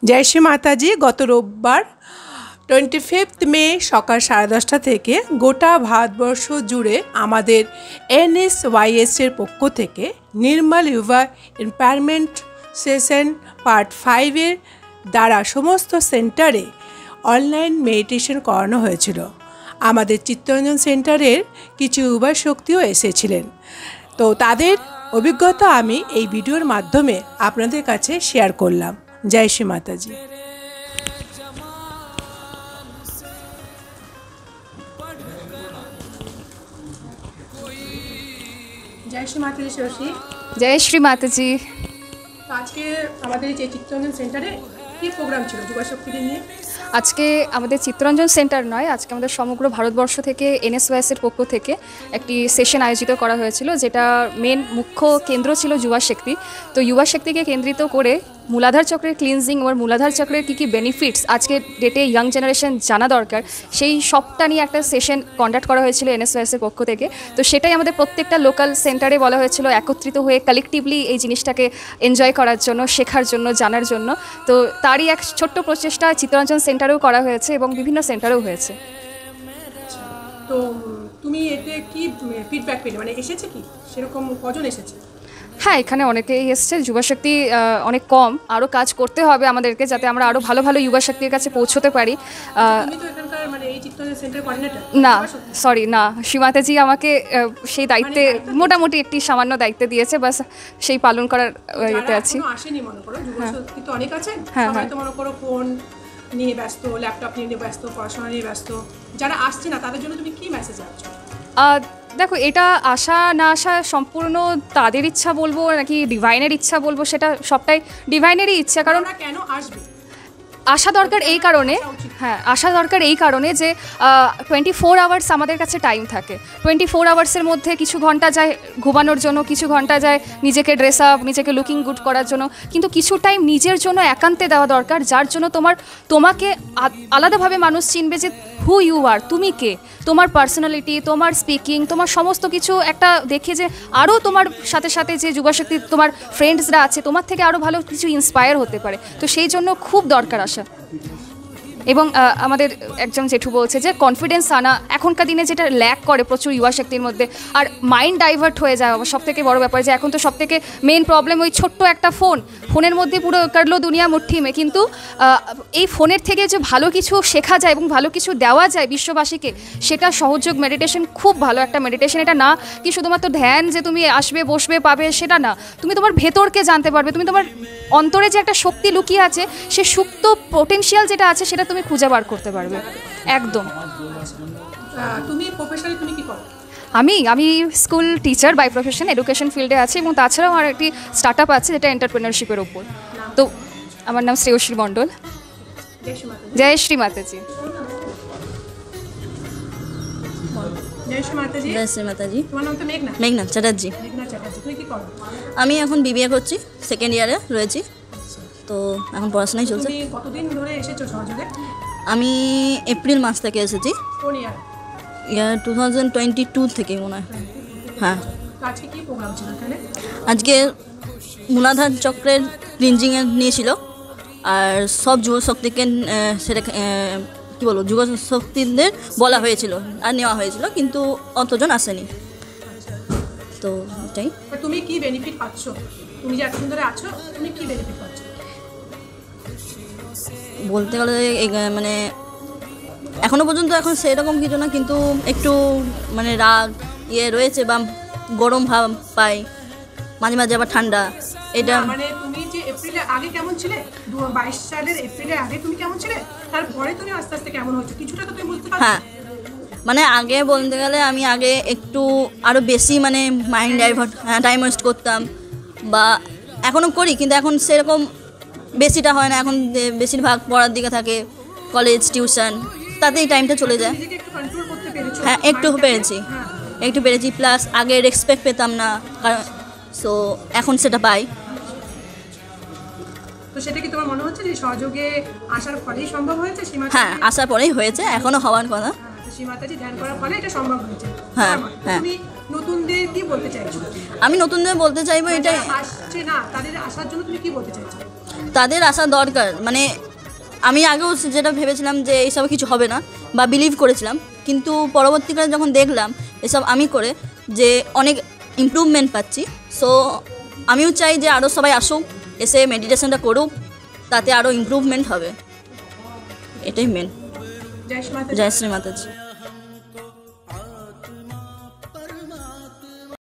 জয় শ্রী মাতাজি। গত রোববার 25 মে সকাল 10:30 থেকে গোটা ভারতবর্ষ জুড়ে আমাদের NSYS-এর পক্ষ থেকে নির্মল ইউভা এম্পাওয়ারমেন্ট সেশন পার্ট 5-এর দ্বারা সমস্ত সেন্টারে অনলাইন মেডিটেশন করানো হয়েছিল। আমাদের চিত্তরঞ্জন সেন্টারের কিছু যুবা শক্তিও এসেছিলেন, তো তাদের অভিজ্ঞতা আমি এই ভিডিওর মাধ্যমে আপনাদের কাছে শেয়ার করলাম। জয় শ্রী মাতাজি। জয় শ্রী মাতাজি। শশী, জয় শ্রী মাতাজি। আজকে আমাদের এই চিত্তরঞ্জন সেন্টারে কি প্রোগ্রাম ছিল যুবা শক্তিকে নিয়ে? আজকে আমাদের চিত্তরঞ্জন সেন্টার নয়, আজকে আমাদের সমগ্র ভারতবর্ষ থেকে NSYS-এর পক্ষ থেকে একটি সেশন আয়োজিত করা হয়েছিল, যেটা মেন মুখ্য কেন্দ্র ছিল যুবা শক্তি। তো যুবা শক্তিকে কেন্দ্রিত করে মূলাধার চক্রের ক্লিনজিং ওর মূলাধার চক্রের কী কী বেনিফিটস আজকের ডেটে ইয়াং জেনারেশন জানা দরকার, সেই সবটা নিয়ে একটা সেশন কন্ডাক্ট করা হয়েছিল NSYS-এর পক্ষ থেকে। তো সেটাই আমাদের প্রত্যেকটা লোকাল সেন্টারে বলা হয়েছিল একত্রিত হয়ে কালেকটিভলি এই জিনিসটাকে এনজয় করার জন্য, শেখার জন্য, জানার জন্য। তো তারই এক ছোট্ট প্রচেষ্টা চিত্তরঞ্জন সেন্টারেও করা হয়েছে এবং বিভিন্ন সেন্টারেও হয়েছে। তো তুমি এতে কি ফিডব্যাক পেলে, মানে এসেছে কি সেরকম, কজন এসেছে? হ্যাঁ, এখানে অনেকেই এসছে। যুবাশক্তি অনেক কম, আরও কাজ করতে হবে আমাদেরকে, যাতে আমরা আরও ভালো ভালো যুবাশক্তির কাছে পৌঁছতে পারি। না, সরি, না, শ্রীমাতাজি আমাকে সেই দায়িত্বে মোটামুটি একটি সামান্য দায়িত্বে দিয়েছে, বাস সেই পালন করার ইয়েতে আছি। হ্যাঁ হ্যাঁ, মনে করো ফোন নিয়ে ব্যস্ত, ল্যাপটপ নিয়ে ব্যস্ত, পড়াশোনা নিয়ে ব্যস্ত, যারা আসছে না তাদের জন্য তুমি কি মেসেজ রাখছো? দেখো, এটা আসা না আসা সম্পূর্ণ তাদের ইচ্ছা বলবো নাকি ডিভাইনের ইচ্ছা বলবো, সেটা সবটাই ডিভাইনেরই ইচ্ছা। কারণ কেন আসবে আসা দরকার এই কারণে, হ্যাঁ, আসা দরকার এই কারণে যে 24 আওয়ার্স আমাদের কাছে টাইম থাকে। 24 আওয়ার্সের মধ্যে কিছু ঘন্টা যায় ঘুমানোর জন্য, কিছু ঘন্টা যায় নিজেকে ড্রেস আপ, নিজেকে লুকিং গুড করার জন্য, কিন্তু কিছু টাইম নিজের জন্য একান্তে দেওয়া দরকার, যার জন্য তোমাকে আলাদাভাবে মানুষ চিনবে যে হু ইউ আর, তুমি কে, তোমার পার্সোনালিটি, তোমার স্পিকিং, তোমার সমস্ত কিছু একটা দেখে যে আরও তোমার সাথে সাথে যে যুবাশক্তি তোমার ফ্রেন্ডসরা আছে তোমার থেকে আরও ভালো কিছু ইন্সপায়ার হতে পারে। তো সেই জন্য খুব দরকার আসা। এবং আমাদের একজন জেঠু বলছে যে কনফিডেন্স আনা এখনকার দিনে যেটা ল্যাক করে প্রচুর যুবাশক্তির মধ্যে, আর মাইন্ড ডাইভার্ট হয়ে যায় সব থেকে বড় ব্যাপার, যে এখন তো সব থেকে মেন প্রবলেম ওই ছোট্ট একটা ফোনের মধ্যে পুরো করলো দুনিয়া মুঠি মে। কিন্তু এই ফোনের থেকে যে ভালো কিছু শেখা যায় এবং ভালো কিছু দেওয়া যায় বিশ্ববাসীকে, সেটা সহযোগ মেডিটেশন খুব ভালো একটা মেডিটেশন। এটা না কি শুধুমাত্র ধ্যান যে তুমি আসবে বসবে পাবে, সেটা না, তুমি তোমার ভেতরকে জানতে পারবে, তুমি তোমার অন্তরে যে একটা শক্তি লুকিয়ে আছে, সে সুপ্ত পোটেনশিয়াল যেটা আছে সেটা তুমি খুঁজে বার করতে পারবে। একদম। তুমি প্রফেশনালি তুমি কি করো? আমি school teacher by profession, education ফিল্ডে আছি, এবং তাছাড়াও আমার একটি স্টার্ট আপ আছে যেটা এন্টারপ্রেনারশিপের ওপর। তো আমার নাম শ্রেয়শ্রী মণ্ডল। জয় শ্রী মাতাজি। জয় শ্রী মাতাজি। জয় শ্রী মাতাজি। তোমার নাম তো মেঘনা? মেঘনা চ্যাটার্জি। তুমি কি করো? আমি এখন BBA করছি, সেকেন্ড ইয়ারে রয়েছি, তো এখন পড়াশোনাই চলছে। তুমি কতদিন ধরে এসেছো সহযোগে? আমি এপ্রিল মাস থেকে এসেছি। কোন ইয়ার? ইয়ার 2022 থেকে মনে হয়। হ্যাঁ। আজকে কি প্রোগ্রাম ছিল এখানে? আজকে মূলাধার চক্রের ক্লিনজিংয়ে নিয়েছিল, আর সব যুবশক্তিকে সেটা কী বলবো, যুবশক্তিদের বলা হয়েছিল আর নেওয়া হয়েছিল, কিন্তু অতজন আসেনি। তো এটাই। তুমি কি বেনিফিট পাচ্ছ? তুমি যে এতদিন ধরে আছো, তুমি কি বেনিফিট পাচ্ছ? বলতে গেলে মানে এখনও পর্যন্ত এখন সেরকম কিছু না, কিন্তু একটু মানে রাগ রয়েছে, বা গরম ভাব পাই মাঝে মাঝে, আবার ঠান্ডা। এটা মানে তুমি যে এপ্রিলের আগে কেমন ছিলে, 2022 সালের এপ্রিলের আগে তুমি কেমন ছিলে, তারপরে তুমি আস্তে আস্তে কেমন হচ্ছে কিছুটা তো তুমি বুঝতে পারছো? হ্যাঁ, মানে আগে বলতে গেলে আমি আগে একটু আরও বেশি মানে মাইন্ড ডাইভার্ট, টাইম ওয়েস্ট করতাম, বা এখনও করি, কিন্তু এখন সেরকম বেশিটা হয় না। এখন বেশিরভাগ পড়ার দিকে থাকে, কলেজ, টিউশন, তাতেই টাইমটা চলে যায়। হ্যাঁ, একটু পেরেছি, প্লাস আগে রেসপেক্ট পেতাম না, কারণ সো এখন সেটা পাই। তো সেটা কি তোমার মনে হচ্ছে যে সহযোগে আসার ফলেই সম্ভব হয়েছে? হ্যাঁ, আসার পরেই হয়েছে, এখনও হওয়ার কথা। শ্রীমাতাজি ধ্যান করার ফলে এটা সম্ভব হয়েছে। হ্যাঁ হ্যাঁ। তুমি নতুনদের কি বলতে চাইছো? আমি নতুনদের বলতে চাইবো এটাই, আসছে না তাদের আসার জন্য তুমি কি বলতে চাইছো? তাদের আসা দরকার। মানে আমি আগেও যেটা ভেবেছিলাম যে এইসব কিছু হবে না বা বিলিভ করেছিলাম, কিন্তু পরবর্তীকালে যখন দেখলাম এসব আমি করে যে অনেক ইমপ্রুভমেন্ট পাচ্ছি, সো আমিও চাই যে আরও সবাই আসুক, এসে মেডিটেশনটা করুক, তাতে আরও ইমপ্রুভমেন্ট হবে। এটাই মেন। জয় শ্রী মাতা। জয় শ্রী মাতাজি।